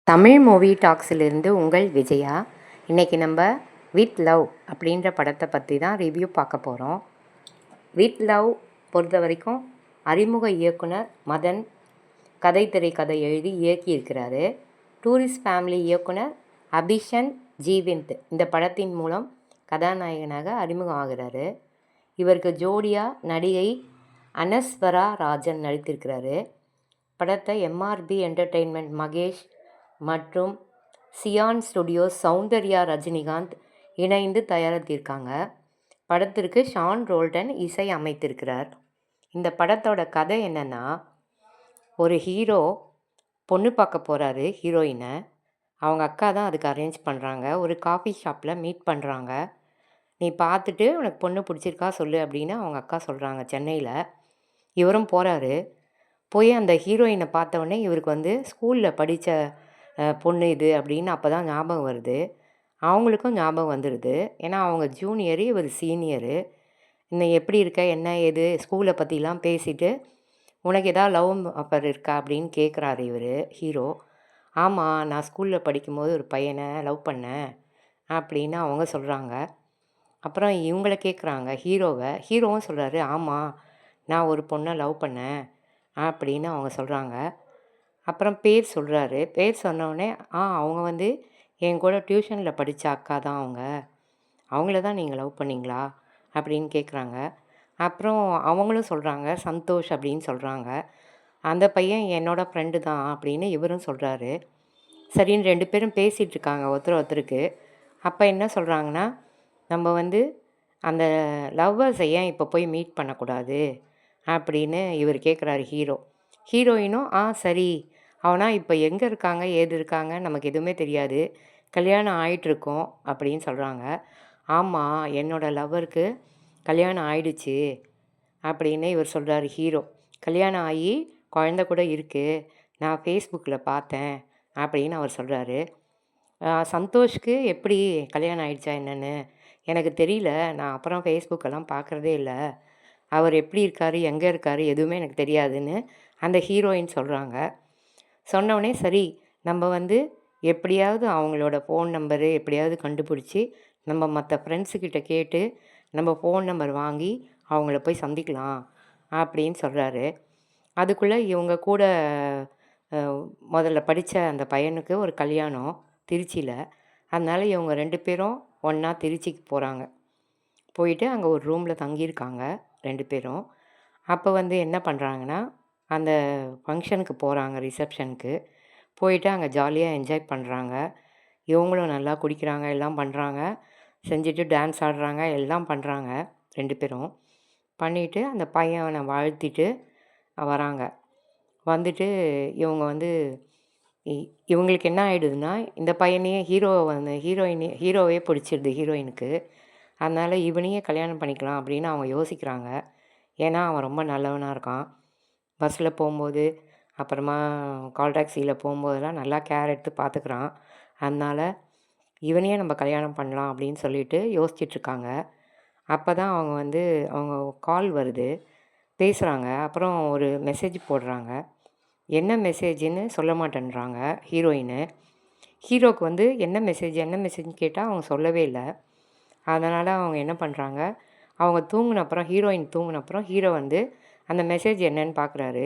Tamil movie டாக்ஸிலிருந்து உங்கள் விஜயா. இன்றைக்கி நம்ம வித் லவ் அப்படின்ற படத்தை பற்றி தான் ரிவ்யூ பார்க்க போகிறோம். வித் லவ் பொறுத்த வரைக்கும் அறிமுக இயக்குனர் மதன் கதை திரைக்கதை எழுதி இயக்கியிருக்கிறாரு. டூரிஸ்ட் ஃபேமிலி இயக்குனர் அபிஷன் ஜீவிந்த் இந்த படத்தின் மூலம் கதாநாயகனாக அறிமுகம் ஆகிறாரு. இவருக்கு ஜோடியாக நடிகை அனஸ்வரா ராஜன் நடித்திருக்கிறாரு. படத்தை எம்ஆர்பி என்டர்டெயின்மெண்ட் மகேஷ் மற்றும் சியான் ஸ்டுடியோஸ் சௌந்தர்யா ரஜினிகாந்த் இணைந்து தயாரித்திருக்காங்க. படத்திற்கு ஷான் ரோல்டன் இசை அமைத்திருக்கிறார். இந்த படத்தோட கதை என்னென்னா, ஒரு ஹீரோ பொண்ணு பார்க்க போகிறாரு ஹீரோயினை. அவங்க அக்கா தான் அதுக்கு அரேஞ்ச் பண்ணுறாங்க. ஒரு காஃபி ஷாப்பில் மீட் பண்ணுறாங்க. நீ பார்த்துட்டு உனக்கு பொண்ணு பிடிச்சிருக்கா சொல்லு அப்படின்னு அவங்க அக்கா சொல்கிறாங்க சென்னையில். இவரும் போகிறாரு. போய் அந்த ஹீரோயினை பார்த்தவொடனே இவருக்கு ஸ்கூலில் படித்த பொண்ணு இது அப்படின்னு அப்போ தான் ஞாபகம் வருது. அவங்களுக்கும் ஞாபகம் வந்துடுது. ஏன்னா அவங்க ஜூனியரு, இவர் சீனியரு. இன்னும் எப்படி இருக்க, என்ன ஏது, ஸ்கூலை பற்றிலாம் பேசிவிட்டு உனக்கு எதாவது லவ் ஆஃபர் இருக்கா அப்படின்னு கேட்குறாரு இவர் ஹீரோ. ஆமாம், நான் ஸ்கூலில் படிக்கும்போது ஒரு பையனை லவ் பண்ணேன் அப்படின்னு அவங்க சொல்கிறாங்க. அப்புறம் இவங்கள கேட்குறாங்க ஹீரோவை. ஹீரோவும் சொல்கிறாரு, ஆமாம் நான் ஒரு பொண்ணை லவ் பண்ணேன் அப்படின்னு அவங்க சொல்கிறாங்க. அப்புறம் பேர் சொல்கிறாரு. பேர் சொன்னோடனே அவங்க என் கூட டியூஷனில் படித்த அக்கா தான் அவங்கள தான் நீங்கள் லவ் பண்ணிங்களா அப்படின்னு கேட்குறாங்க. அப்புறம் அவங்களும் சொல்கிறாங்க சந்தோஷ் அப்படின்னு சொல்கிறாங்க. அந்த பையன் என்னோடய ஃப்ரெண்டு தான் அப்படின்னு இவரும் சொல்கிறாரு. சரின்னு 2 பேரும் பேசிகிட்டு இருக்காங்க ஒருத்தருக்கு. அப்போ என்ன சொல்கிறாங்கன்னா, நம்ம அந்த லவ்வர்ஸை ஏன் இப்போ போய் மீட் பண்ணக்கூடாது அப்படின்னு இவர் கேட்குறாரு ஹீரோ. ஹீரோயினும் சரி, அவனா இப்போ எங்கே இருக்காங்க ஏது இருக்காங்க நமக்கு எதுவுமே தெரியாது, கல்யாணம் ஆகிட்டுருக்கோம் அப்படின்னு சொல்கிறாங்க. ஆமாம், என்னோடய லவ்வருக்கு கல்யாணம் ஆயிடுச்சு அப்படின்னு இவர் சொல்கிறாரு ஹீரோ. கல்யாணம் ஆகி குழந்த கூட இருக்குது, நான் ஃபேஸ்புக்கில் பார்த்தேன் அப்படின்னு அவர் சொல்கிறாரு. சந்தோஷ்க்கு எப்படி கல்யாணம் ஆகிடுச்சா என்னென்னு எனக்கு தெரியல, நான் அப்புறம் ஃபேஸ்புக்கெல்லாம் பார்க்குறதே இல்லை, அவர் எப்படி இருக்கார் எங்கே இருக்கார் எதுவுமே எனக்கு தெரியாதுன்னு அந்த ஹீரோயின் சொல்கிறாங்க. சொன்னோடனே சரி, நம்ம எப்படியாவது அவங்களோட ஃபோன் நம்பரு எப்படியாவது கண்டுபிடிச்சி நம்ம மற்ற ஃப்ரெண்ட்ஸுக்கிட்ட கேட்டு நம்ம ஃபோன் நம்பர் வாங்கி அவங்கள போய் சந்திக்கலாம் அப்படின்னு சொல்கிறாரு. அதுக்குள்ளே இவங்க கூட முதல்ல படித்த அந்த பையனுக்கு ஒரு கல்யாணம் திருச்சியில். அதனால் இவங்க 2 பேரும் ஒன்றா திருச்சிக்கு போகிறாங்க. போயிட்டு அங்கே ஒரு ரூமில் தங்கியிருக்காங்க 2 பேரும். அப்போ என்ன பண்ணுறாங்கன்னா, அந்த ஃபங்க்ஷனுக்கு போகிறாங்க, ரிசப்ஷனுக்கு போயிட்டு அங்கே ஜாலியாக என்ஜாய் பண்ணுறாங்க. இவங்களும் நல்லா குடிக்கிறாங்க, எல்லாம் பண்ணுறாங்க, செஞ்சுட்டு டான்ஸ் ஆடுறாங்க, எல்லாம் பண்ணுறாங்க 2 பேரும். பண்ணிவிட்டு அந்த பையனை வாழ்த்திட்டு வராங்க. வந்துட்டு இவங்க இவங்களுக்கு என்ன ஆகிடுதுன்னா, இந்த பையனையே ஹீரோவே பிடிச்சிடுது ஹீரோயினுக்கு. அதனால் இவனையே கல்யாணம் பண்ணிக்கலாம் அப்படின்னு அவங்க யோசிக்கிறாங்க. ஏன்னா அவன் ரொம்ப நல்லவனாக இருக்கான். பஸ்ஸில் போகும்போது அப்புறமா கால் டாக்ஸியில் போகும்போதெல்லாம் நல்லா கேர் எடுத்து பார்த்துக்குறான். அதனால் இவனையே நம்ம கல்யாணம் பண்ணலாம் அப்படின்னு சொல்லிட்டு யோசிச்சிட்ருக்காங்க. அப்போ தான் அவங்க கால் வருது, பேசுகிறாங்க. அப்புறம் ஒரு மெசேஜ் போடுறாங்க. என்ன மெசேஜுன்னு சொல்ல மாட்டேன்றாங்க ஹீரோயினு. ஹீரோவுக்கு என்ன மெசேஜ்னு கேட்டால் அவங்க சொல்லவே இல்லை. அதனால் அவங்க என்ன பண்ணுறாங்க, அவங்க தூங்கினப்புறம் ஹீரோயின் தூங்கினப்புறம் ஹீரோ அந்த மெசேஜ் என்னன்னு பார்க்குறாரு.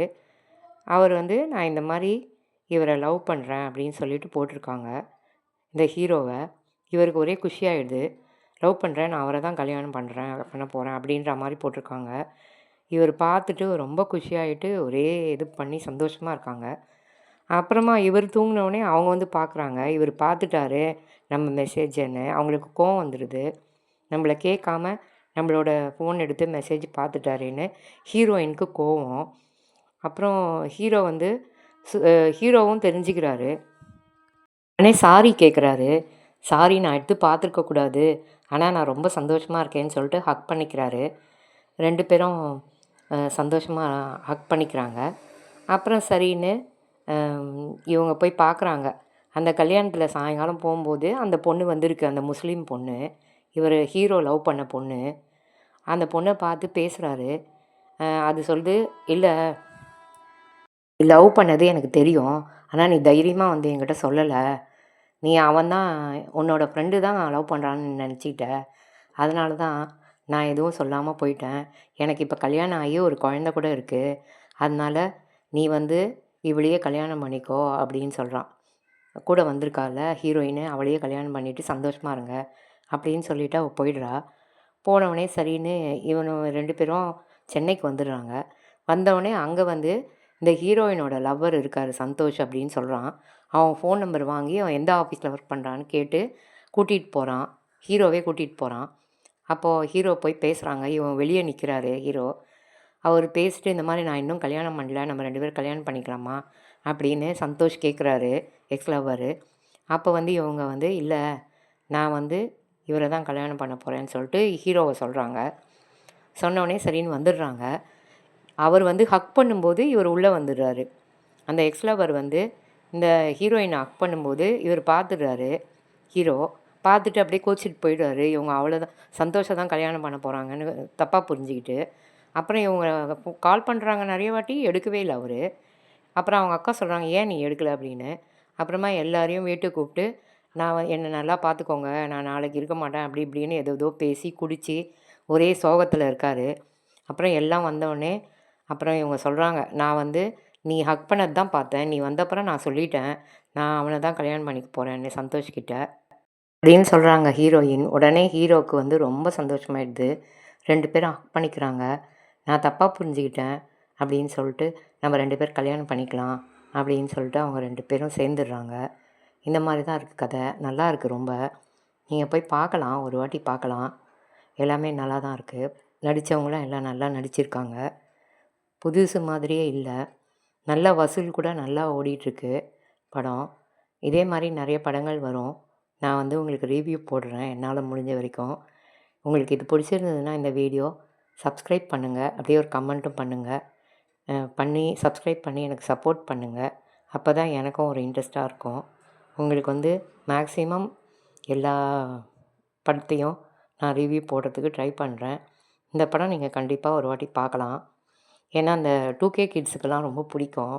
அவர் நான் இந்த மாதிரி இவரை லவ் பண்ணுறேன் அப்படின்னு சொல்லிட்டு போட்டிருக்காங்க இந்த ஹீரோவை. இவருக்கு ஒரே குஷியாகிடுது. லவ் பண்ணுறேன், நான் அவரை தான் கல்யாணம் பண்ண போகிறேன் அப்படின்ற மாதிரி போட்டிருக்காங்க. இவர் பார்த்துட்டு ரொம்ப குஷியாகிட்டு ஒரே இது பண்ணி சந்தோஷமாக இருக்காங்க. அப்புறமா இவர் தூங்கினோடனே அவங்க பார்க்குறாங்க, இவர் பார்த்துட்டாரு நம்ம மெசேஜுன்னு. அவங்களுக்கு கோவம் வந்துடுது. நம்மளை கேட்காம நம்மளோட ஃபோன் எடுத்து மெசேஜ் பார்த்துட்டாருன்னு ஹீரோயினுக்கு கோவம். அப்புறம் ஹீரோவும் தெரிஞ்சுக்கிறாரு. உடனே சாரி கேட்குறாரு. சாரி, நான் எடுத்து பார்த்துருக்கக்கூடாது, ஆனால் நான் ரொம்ப சந்தோஷமாக இருக்கேன்னு சொல்லிட்டு ஹக் பண்ணிக்கிறாரு. 2 பேரும் சந்தோஷமாக ஹக் பண்ணிக்கிறாங்க. அப்புறம் சரின்னு இவங்க போய் பார்க்குறாங்க. அந்த கல்யாணத்தில் சாயங்காலம் போகும்போது அந்த பொண்ணு வந்திருக்கு, அந்த முஸ்லீம் பொண்ணு, இவர் ஹீரோ லவ் பண்ண பொண்ணு. அந்த பொண்ணை பார்த்து பேசுகிறாரு. அது சொல்லுது, இல்லை லவ் பண்ணது எனக்கு தெரியும், ஆனால் நீ தைரியமாக வந்து என்கிட்ட சொல்லலை. நீ அவன் தான் உன்னோட ஃப்ரெண்டு தான் லவ் பண்ணுறான்னு நினச்சிக்கிட்ட. அதனால தான் நான் எதுவும் சொல்லாமல் போயிட்டேன். எனக்கு இப்போ கல்யாணம் ஆகி ஒரு குழந்த கூட இருக்குது. அதனால நீ வந்து இவளையே கல்யாணம் பண்ணிக்கோ அப்படின்னு சொல்கிறான். கூட வந்திருக்கால ஹீரோயின், அவளையே கல்யாணம் பண்ணிவிட்டு சந்தோஷமாக இருங்க அப்படின்னு சொல்லிவிட்டு அவள் போயிடுறா. போனவுடனே சரின்னு இவனும் 2 பேரும் சென்னைக்கு வந்துடுறாங்க. வந்தவுடனே அங்கே வந்து இந்த ஹீரோயினோட லவ்வர் இருக்கார் சந்தோஷ் அப்படின்னு சொல்கிறான். அவன் ஃபோன் நம்பர் வாங்கி அவன் எந்த ஆஃபீஸில் ஒர்க் பண்ணுறான்னு கேட்டு கூட்டிகிட்டு போகிறான். ஹீரோவே கூட்டிகிட்டு போகிறான். அப்போது ஹீரோ போய் பேசுகிறாங்க. இவன் வெளியே நிற்கிறாரு ஹீரோ. அவர் பேசிட்டு இந்த மாதிரி நான் இன்னும் கல்யாணம் பண்ணல, நம்ம 2 பேரும் கல்யாணம் பண்ணிக்கலாமா அப்படின்னு சந்தோஷ் கேட்குறாரு, எக்ஸ் லவ்வரு. அப்போ வந்து இவங்க வந்து இல்லை, நான் வந்து இவரை தான் கல்யாணம் பண்ண போகிறேன்னு சொல்லிட்டு ஹீரோவை சொல்கிறாங்க. சொன்னோடனே சரின்னு வந்துடுறாங்க. அவர் வந்து ஹக் பண்ணும்போது இவர் உள்ளே வந்துடுறாரு. அந்த எக்ஸ் லவர் வந்து இந்த ஹீரோயினை ஹக் பண்ணும்போது இவர் பார்த்துடுறாரு. ஹீரோ பார்த்துட்டு அப்படியே கோச்சிட்டு போயிடுவார். இவங்க அவ்வளோதான் சந்தோஷம் தான் கல்யாணம் பண்ண போகிறாங்கன்னு தப்பாக புரிஞ்சுக்கிட்டு. அப்புறம் இவங்க கால் பண்ணுறாங்க நிறைய வாட்டி, எடுக்கவே இல்லை அவர். அப்புறம் அவங்க அக்கா சொல்கிறாங்க, ஏன் நீ எடுக்கலை அப்படின்னு. அப்புறமா எல்லாரையும் வீட்டுக்கு கூப்பிட்டு, நான் என்னை நல்லா பார்த்துக்கோங்க, நான் நாளைக்கு இருக்க மாட்டேன் அப்படி இப்படின்னு ஏதோ பேசி குடித்து ஒரே சோகத்தில் இருக்கார். அப்புறம் எல்லாம் வந்தோடனே அப்புறம் இவங்க சொல்கிறாங்க, நான் வந்து நீ ஹக் பண்ணது தான் பார்த்தேன், நீ வந்தப்புறம் நான் சொல்லிட்டேன், நான் அவனை தான் கல்யாணம் பண்ணிக்க போகிறேன்னு சந்தோஷ்கிட்ட அப்படின்னு சொல்கிறாங்க ஹீரோயின். உடனே ஹீரோவுக்கு வந்து ரொம்ப சந்தோஷமாயிடுது. 2 பேரும் ஹக் பண்ணிக்கிறாங்க. நான் தப்பாக புரிஞ்சுக்கிட்டேன் அப்படின்னு சொல்லிட்டு, நம்ம 2 பேர் கல்யாணம் பண்ணிக்கலாம் அப்படின்னு சொல்லிட்டு அவங்க 2 பேரும் சேர்ந்துடுறாங்க. இந்த மாதிரி தான் இருக்குது கதை. நல்லா இருக்குது ரொம்ப. நீங்கள் போய் பார்க்கலாம், ஒரு வாட்டி பார்க்கலாம். எல்லாமே நல்லா தான் இருக்குது. நடித்தவங்களாம் எல்லாம் நல்லா நடிச்சிருக்காங்க. புதுசு மாதிரியே இல்லை. நல்ல வசூல் கூட நல்லா ஓடிட்டுருக்கு படம். இதே மாதிரி நிறைய படங்கள் வரும். நான் வந்து உங்களுக்கு ரிவ்யூ போடுறேன் என்னால் முடிஞ்ச வரைக்கும். உங்களுக்கு இது பிடிச்சிருந்ததுன்னா இந்த வீடியோ சப்ஸ்கிரைப் பண்ணுங்கள். அப்படியே ஒரு கமெண்ட்டும் பண்ணுங்கள். சப்ஸ்கிரைப் பண்ணி எனக்கு சப்போர்ட் பண்ணுங்கள். அப்போ தான் எனக்கும் ஒரு இன்ட்ரெஸ்ட்டாக இருக்கும். உங்களுக்கு வந்து மேக்ஸிமம் எல்லா படத்தையும் நான் ரிவ்யூ போடுறதுக்கு ட்ரை பண்ணுறேன். இந்த படம் நீங்கள் கண்டிப்பாக ஒரு வாட்டி பார்க்கலாம். ஏன்னா அந்த 2K கிட்ஸுக்கெல்லாம் ரொம்ப பிடிக்கும்.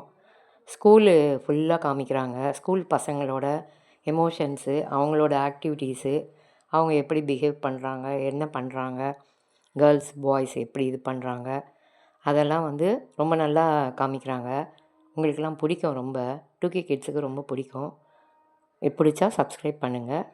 ஸ்கூலு ஃபுல்லாக காமிக்கிறாங்க. ஸ்கூல் பசங்களோட எமோஷன்ஸு, அவங்களோட ஆக்டிவிட்டீஸு, அவங்க எப்படி பிஹேவ் பண்ணுறாங்க, என்ன பண்ணுறாங்க, கேர்ள்ஸ் பாய்ஸ் எப்படி இது பண்ணுறாங்க, அதெல்லாம் வந்து ரொம்ப நல்லா காமிக்கிறாங்க. உங்களுக்கெல்லாம் பிடிக்கும் ரொம்ப. 2K கிட்ஸுக்கு ரொம்ப பிடிக்கும். பிடிச்சா சப்ஸ்கிரைப் பண்ணுங்கள்.